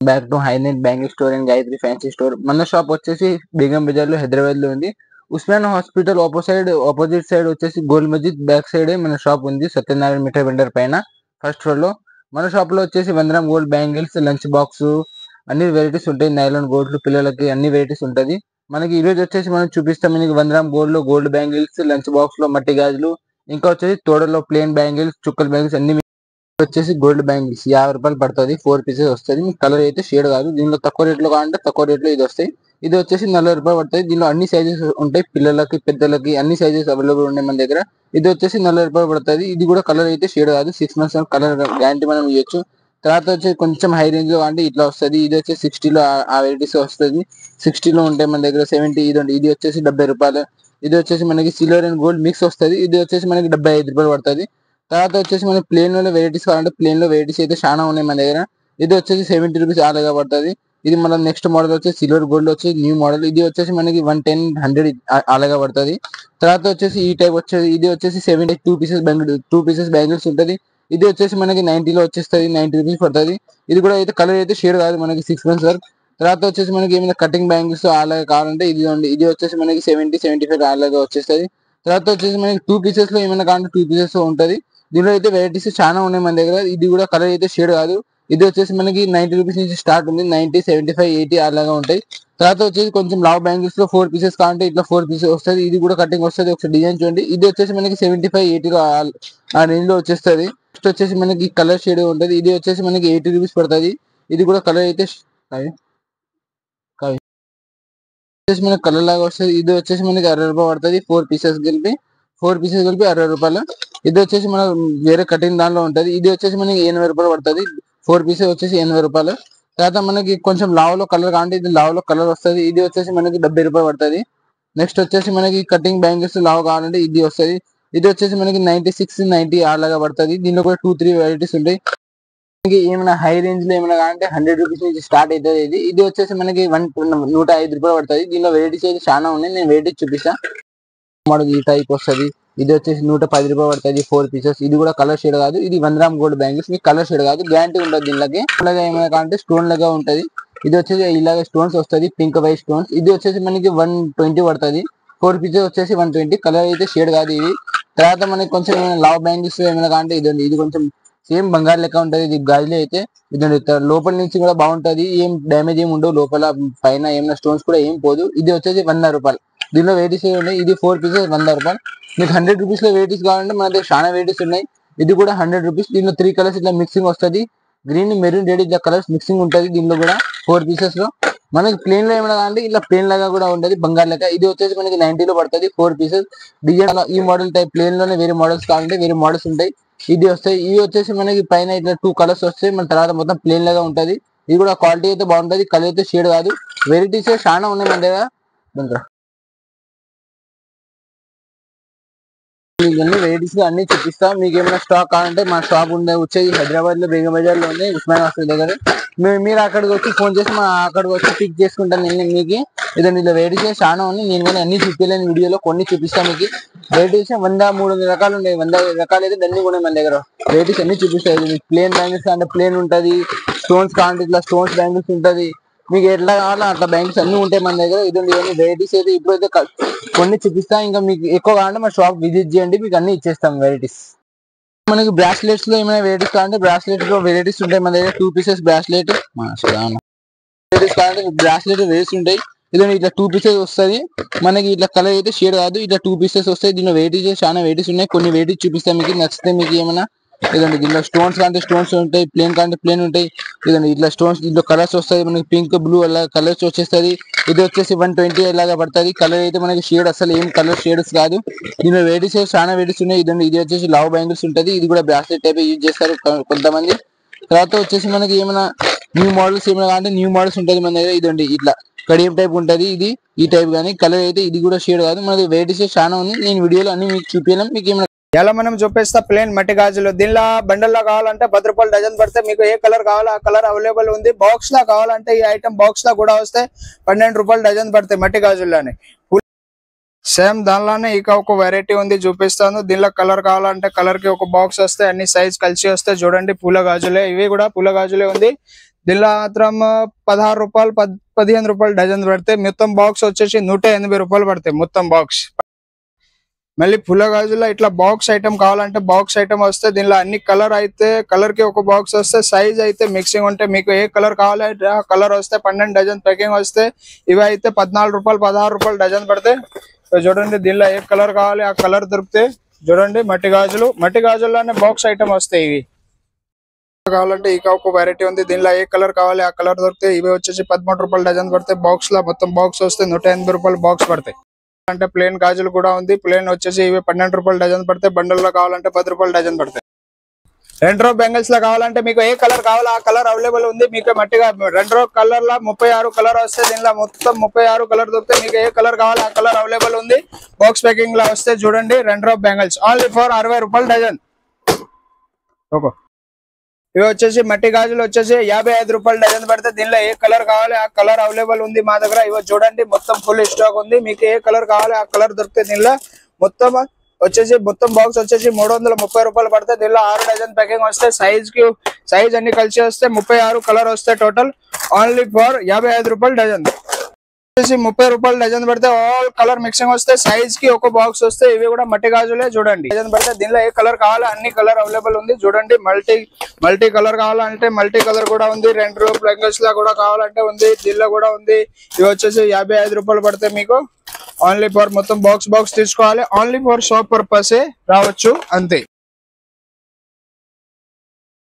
Back to హైనెట్ bangle store and Gayatri fancy store. మన shop వచ్చేసి బేగం బజార్ లో హైదరాబాద్ లో ఉంది. ఉస్మాన్ హాస్పిటల్ ఆపోజిట్ సైడ్ వచ్చేసి గోల్ మజిద్ బ్యాక్ సైడ్ మన షాప్ ఉంది. సత్యనారాయణ మిఠాయి వెండర్ పైన ఫస్ట్ ఫ్లోర్ లో. మన షాప్ లో వచ్చేసి 1 gram gold bangles, lunch box అన్ని వెరైటీస్ ఉంటాయి. నైలాన్ గోల్డ్ పిల్లలకి అన్ని వెరైటీస్ ఉంటది. మనకి ఈ రోజు వచ్చేసి మనం చూపిస్తాం మీకు 1 గ్రామ్ గోల్డ్ లో గోల్డ్ బ్యాంగిల్స్, లంచ్ బాక్స్ లో మట్టి గాజులు, ఇంకా వచ్చేసి తోడలో ప్లేన్ బ్యాంగిల్స్, చుక్కల బ్యాంగిల్స్ అన్ని వచ్చేసి గోల్డ్ బ్యాంగిల్స్ 50 రూపాయలు పడుతుంది. 4 పీసెస్ వస్తుంది. మీకు కలర్ అయితే షేడ్ కాదు. దీనిలో తక్కువ రేట్లో కావాలంటే తక్కువ రేట్లో ఇది వస్తాయి. ఇది వచ్చేసి 40 రూపాయలు పడుతుంది. దీనిలో అన్ని సైజెస్ ఉంటాయి. పిల్లలకి పెద్దలకి అన్ని సైజెస్ అవైలబుల్ ఉన్నాయి మన దగ్గర. ఇది వచ్చేసి 40 రూపాయలు పడుతుంది. ఇది కూడా కలర్ అయితే షేడ్ కాదు. 6 months కలర్ గ్యారంటీ మనం ఇవ్వచ్చు. తర్వాత వచ్చేసి కొంచెం హై రేంజ్ లో అంటే ఇట్లా వస్తుంది. ఇది వచ్చేసి 60లో ఆ వెరైటీస్ వస్తుంది. 60లో ఉంటాయి మన దగ్గర. 70 ఇది వచ్చేసి 70 రూపాయలు. ఇది వచ్చేసి మనకి సిల్వర్ అండ్ గోల్డ్ మిక్స్ వస్తుంది. ఇది వచ్చేసి మనకి 75 రూపాయలు పడుతుంది. తర్వాత వచ్చేసి మనకి ప్లేన్ లో వెరైటీస్ కావాలంటే ప్లేన్ లో వెరైటీస్ అయితే చాలా ఉన్నాయి మన దగ్గర. ఇది వచ్చేసి 70 రూపీస్ అలాగా పడుతుంది. ఇది మన నెక్స్ట్ మోడల్ వచ్చేసి సిల్వర్ గోల్డ్ వచ్చేసి న్యూ మోడల్. ఇది వచ్చేసి మనకి 110, 100 అలాగా పడుతుంది. తర్వాత వచ్చేసి ఈ టైప్ వచ్చేసి ఇది వచ్చేసి 70 2 పీసెస్ బ్యాంగిల్స్ ఉంటుంది. ఇది వచ్చేసి మనకి 90లో వచ్చేస్తుంది. 90 రూపీస్ పడుతుంది. ఇది కూడా అయితే కలర్ అయితే షేడ్ కాదు మనకి 6 months వరకు. తర్వాత వచ్చేసి మనకి ఏమైనా కటింగ్ బ్యాంగిల్స్ అలాగే కావాలంటే ఇది వచ్చేసి మనకి 70, 75 అలాగా వచ్చేస్తుంది. తర్వాత వచ్చేసి మనకి 2 పీసెస్ లో ఏమైనా కావాలంటే 2 పీసెస్ ఉంటుంది. దీనిలో అయితే వెరైటీస్ చాలా ఉన్నాయి మన దగ్గర. ఇది కూడా కలర్ అయితే షేడ్ కాదు. ఇది వచ్చేసి మనకి 90 రూపీస్ నుంచి స్టార్ట్ ఉంది. 90, 75, 80 అలాగా ఉంటాయి. తర్వాత వచ్చేసి కొంచెం లావ్ బ్యాంగిల్స్ లో 4 పీసెస్ కావాలంటే ఇట్లా 4 పీసెస్ వస్తుంది. ఇది కూడా కటింగ్ వస్తుంది. ఒకసారి డిజైన్ చూడండి. ఇది వచ్చేసి మనకి 75, 80లో ఆ రేంజ్ లో వచ్చేస్తుంది. నెక్స్ట్ వచ్చేసి మనకి కలర్ షేడ్ ఉంటుంది. ఇది వచ్చేసి మనకి 80 రూపీస్ పడుతుంది. ఇది కూడా కలర్ అయితే మనకి కలర్ లాగా వస్తుంది. ఇది వచ్చేసి మనకి 60 రూపాయలు పడుతుంది. 4 పీసెస్ కలిపి 60 రూపాయలు. ఇది వచ్చేసి మన వేరే కటింగ్ దానిలో ఉంటుంది. ఇది వచ్చేసి మనకి 80 రూపాయలు పడుతుంది. 4 పీసెస్ వచ్చేసి 80 రూపాయలు. తర్వాత మనకి కొంచెం లావ్ లో కలర్ కావాలంటే ఇది లావ్ లో కలర్ వస్తుంది. ఇది వచ్చేసి మనకి 70 రూపాయలు పడుతుంది. నెక్స్ట్ వచ్చేసి మనకి కటింగ్ బ్యాంగిల్స్ లావ్ కావాలంటే ఇది వస్తుంది. ఇది వచ్చేసి మనకి 96, 90 అలాగా పడుతుంది. దీనిలో కూడా 2, 3 వెరైటీస్ ఉంటాయి. ఏమైనా హై రేంజ్ లో ఏమైనా కావాలంటే 100 రూపీస్ నుంచి స్టార్ట్ అవుతుంది. ఇది వచ్చేసి మనకి 105 రూపాయలు పడుతుంది. దీనిలో వెరైటీస్ అయితే చాలా ఉన్నాయి. నేను వెరైటీస్ చూపిస్తా. మోడల్ ఈ టైప్ వస్తుంది. ఇది వచ్చేసి 110 రూపాయలు పడుతుంది. 4 పీసెస్. ఇది కూడా కలర్ షేడ్ కాదు. ఇది 1 గ్రామ్ గోల్డ్ బ్యాంగిల్స్. మీకు కలర్ షేడ్ కాదు. గ్యారంటీ ఉంటుంది. దీనిలోకి అలాగే ఏమైనా కావాలంటే స్టోన్ లాగా ఉంటుంది. ఇది వచ్చేసి ఇలాగ స్టోన్స్ వస్తుంది. Pink white stones. ఇది వచ్చేసి మనకి 120 పడుతుంది. 4 పీసెస్ వచ్చేసి 120. కలర్ అయితే షేడ్ కాదు ఇది. తర్వాత మనకి కొంచెం లావ్ బ్యాంగిల్స్ ఏమైనా కావాలంటే ఇది కొంచెం సేమ్ బంగారు లెక్క ఉంటుంది. ఇది గాజులు అయితే ఇదండి. లోపల నుంచి కూడా బాగుంటది. ఏం డ్యామేజ్ ఏమి ఉండవు. లోపల పైన ఏమైనా స్టోన్స్ కూడా ఏం పోదు. ఇది వచ్చేసి 100 రూపాయలు. దీనిలో వెరైటీస్ ఉన్నాయి. ఇది 4 పీసెస్ 100 రూపాయలు. మీకు 100 రూపీస్ లో వెరైటీస్ కావాలంటే మన దగ్గర చాలా వెరైటీస్ ఉన్నాయి. ఇది కూడా 100 రూపీస్. దీనిలో 3 కలర్స్ ఇట్లా మిక్సింగ్ వస్తుంది. గ్రీన్, మెరూన్, రెడ్ ఇట్లా కలర్స్ మిక్సింగ్ ఉంటుంది. దీనిలో కూడా 4 పీసెస్ లో మనకి ప్లేన్ లో ఏమైనా కావాలంటే ఇట్లా ప్లేన్ లాగా కూడా ఉంటుంది. బంగారు లెక్క. ఇది వచ్చేసి మనకి 90లో పడుతుంది. 4 పీసెస్. డిజైన్ ఈ మోడల్ టైప్ ప్లేన్ లోనే వేరే మోడల్స్ కావాలంటే వేరే మోడల్స్ ఉంటాయి. ఇది వస్తాయి. ఇవి వచ్చేసి మనకి పైన ఇట్లా 2 కలర్స్ వస్తాయి. మన తర్వాత మొత్తం ప్లేన్ లాగా ఉంటది. ఇది కూడా క్వాలిటీ అయితే బాగుంటది. కలర్ అయితే షేడ్ కాదు. వెరైటీస్ చాలా ఉన్నాయి మన దగ్గర. ఇవన్నీ వెరైటీస్ అన్ని చూపిస్తా. మీకు ఏమైనా స్టాక్ కావాలంటే మా షాప్ ఉండే వచ్చేది హైదరాబాద్ లో బేగం బజార్ లో ఉంది. ఉస్మాన్ హాస్పిటల్ దగ్గర. మీరు అక్కడికి వచ్చి ఫోన్ చేసి అక్కడికి వచ్చి పిక్ చేసుకుంటాను. నేను మీకు ఇదండి. ఇలా వెరైటీస్ చాలా ఉన్నాయి. నేను కానీ అన్ని చూపించలేని వీడియోలో కొన్ని చూపిస్తాను మీకు. వెరైటీస్ 100, 300 రకాలు ఉన్నాయి. 100 రకాలు అయితే అన్ని కూడా మన దగ్గర వెరైటీస్ అన్ని చూపిస్తాయి. ప్లేన్ బ్యాంగిల్స్ అంటే ప్లేన్ ఉంటది. స్టోన్స్ కావాలంటే ఇట్లా స్టోన్స్ బ్యాంగిల్స్ ఉంటది. మీకు ఎట్లా కావాలో అట్లా బ్యాంగిల్స్ అన్ని ఉంటాయి మన దగ్గర. ఇదండి ఇవన్నీ వెరైటీస్ అయితే ఇప్పుడైతే కొన్ని చూపిస్తా. ఇంకా మీకు ఎక్కువ కావాలంటే మా షాప్ విజిట్ చేయండి. మీకు అన్ని ఇచ్చేస్తాం వెరైటీస్. మనకి బ్రాస్లెట్స్ లో ఏమైనా వెరైటీస్ కావాలంటే బ్రాస్లెట్స్ లో వెరైటీస్ ఉంటాయి మన దగ్గర. 2 పీసెస్ బ్రాస్లెట్ వెరైటీస్ కావాలంటే బ్రాస్లెట్ వెరైటీస్ ఉంటాయి. ఇదండి ఇట్లా 2 పీసెస్ వస్తుంది. మనకి ఇట్లా కలర్ అయితే షేడ్ కాదు. ఇట్లా 2 పీసెస్ వస్తాయి. దీనిలో వెరైటీస్ చాలా వెరైటీస్ ఉన్నాయి. కొన్ని వెరైటీస్ చూపిస్తాం మీకు. నచ్చితే మీకు ఏమైనా ఇదండి. దీనిలో స్టోన్స్ కాంటే స్టోన్స్ ఉంటాయి. ప్లేన్ కాంటే ప్లేన్ ఉంటాయి. ఇదండి ఇట్లా స్టోన్స్ దీంట్లో కలర్స్ వస్తాయి. మనకి పింక్, బ్లూ అలా కలర్స్ వచ్చేస్తుంది. ఇది వచ్చేసి 120 ఇలాగా పడుతుంది. కలర్ అయితే మనకి షేడ్ అసలు ఏం కలర్ షేడ్స్ కాదు. దీనిలో వెరైటీస్ చాలా వెరైటీస్ ఉన్నాయి. ఇదండి ఇది వచ్చేసి లావ్ బ్యాంగిల్స్ ఉంటుంది. ఇది కూడా బ్రాస్లెట్ టైప్ యూజ్ చేస్తారు కొంతమంది. తర్వాత వచ్చేసి మనకి ఏమైనా న్యూ మోడల్స్ ఏమైనా కావాలంటే న్యూ మోడల్స్ ఉంటుంది మన దగ్గర. ఇదండి ఇట్లా కడియం టైప్ ఉంటుంది. ఇది ఈ టైప్ కానీ కలర్ అయితే ఇది కూడా షేడ్ కాదు. మనకి వెరైటీస్ చాలా ఉన్నాయి. నేను వీడియోలో అన్ని మీకు చూపించలేం. మీకు ఏమైనా ఎలా మనం చూపిస్తా ప్లేన్ మట్టి గాజులు. దీనిలో బండల్ లా కావాలంటే 10 రూపాయలు డజన్ పడితే మీకు ఏ కలర్ కావాలో ఆ కలర్ అవైలబుల్ ఉంది. బాక్స్ లా కావాలంటే ఈ ఐటమ్ బాక్స్ లా కూడా వస్తే 12 రూపాయలు డజన్ పడతాయి మట్టి గాజుల్లోనే. సేమ్ దానిలోనే ఇక ఒక వెరైటీ ఉంది చూపిస్తాను. దీనిలో కలర్ కావాలంటే కలర్ కి ఒక బాక్స్ వస్తే అన్ని సైజ్ కలిసి వస్తే చూడండి. పూల గాజులే ఇవి కూడా పూల గాజులే ఉంది. దీనిలో మాత్రం 16 రూపాయలు 15 రూపాయలు డజన్ పడతాయి. మొత్తం బాక్స్ వచ్చేసి 180 రూపాయలు పడతాయి మొత్తం బాక్స్. మళ్ళీ పుల్ల గాజుల్లో ఇట్లా బాక్స్ ఐటమ్ కావాలంటే బాక్స్ ఐటమ్ వస్తే దీనిలో అన్ని కలర్ అయితే కలర్ కి ఒక బాక్స్ వస్తే, సైజ్ అయితే మిక్సింగ్ ఉంటే మీకు ఏ కలర్ కావాలంటే ఆ కలర్ వస్తే 12 డజన్ ప్యాకింగ్ వస్తే ఇవి అయితే 14 రూపాయలు 16 రూపాయలు డజన్ పడతాయి. సో చూడండి దీనిలో ఏ కలర్ కావాలి ఆ కలర్ దొరికితే చూడండి మట్టి గాజుల్లోనే బాక్స్ ఐటమ్ వస్తాయి. ఇవి కావాలంటే ఇక ఒక వెరైటీ ఉంది. దీనిలో ఏ కలర్ కావాలి ఆ కలర్ దొరికితే ఇవి వచ్చేసి 13 రూపాయలు డజన్ పడతాయి. బాక్స్ లో మొత్తం బాక్స్ వస్తే 180 రూపాయలు బాక్స్ పడతాయి. అంటే ప్లేన్ గాజులు కూడా ఉంది. ప్లేన్ వచ్చేసి ఇవి 12 రూపాయలు డజన్ పడతాయి. బండల్ లో కావాలంటే 10 రూపాయలు డజన్ పడతాయి. రెండ్రో బెంగిల్స్ లో కావాలంటే మీకు ఏ కలర్ కావాలో ఆ కలర్ అవైలబుల్ ఉంది. మీకు మట్టిగా రెండ్రో కలర్ లో 36 కలర్ వస్తే దీనిలో మొత్తం 36 కలర్ దొరికితే మీకు ఏ కలర్ కావాలో ఆ కలర్ అవైలబుల్ ఉంది. బాక్స్ ప్యాకింగ్ లో వస్తే చూడండి రెండ్రో బెంగిల్స్ ఓన్లీ ఫర్ 60 రూపాయలు డజన్. ఓకే ఇవి వచ్చేసి మట్టి గాజులు వచ్చేసి 55 రూపాయలు డజన్ పడితే దీనిలో ఏ కలర్ కావాలి ఆ కలర్ అవైలబుల్ ఉంది మా దగ్గర. ఇవి చూడండి మొత్తం ఫుల్ స్టాక్ ఉంది. మీకు ఏ కలర్ కావాలి ఆ కలర్ దొరికితే దీనిలో మొత్తం బాక్స్ వచ్చేసి 330 రూపాయలు పడితే దీనిలో 6 డజన్ ప్యాకింగ్ వస్తే సైజ్ అన్ని కలిసి వస్తే 36 కలర్ వస్తే టోటల్ ఓన్లీ ఫర్ 55 రూపాయలు డజన్. 30 రూపాయలు డజన్ పడితే ఆల్ కలర్ మిక్సింగ్ వస్తే సైజ్ కి ఒక బాక్స్ వస్తే ఇవి కూడా మట్టి గాజులే. చూడండి డజన్ పడితే దీనిలో ఏ కలర్ కావాలో అన్ని కలర్ అవైలబుల్ ఉంది. చూడండి మల్టీ కలర్ కావాలంటే మల్టీ కలర్ కూడా ఉంది. 2 బ్లాంకెట్స్ లా కూడా కావాలంటే ఉంది. దీనిలో కూడా ఉంది. ఇవి వచ్చేసి 55 రూపాయలు పడితే మీకు ఓన్లీ ఫర్ మొత్తం బాక్స్ తీసుకోవాలి. ఓన్లీ ఫర్ షాప్ పర్పస్ రావచ్చు అంతే.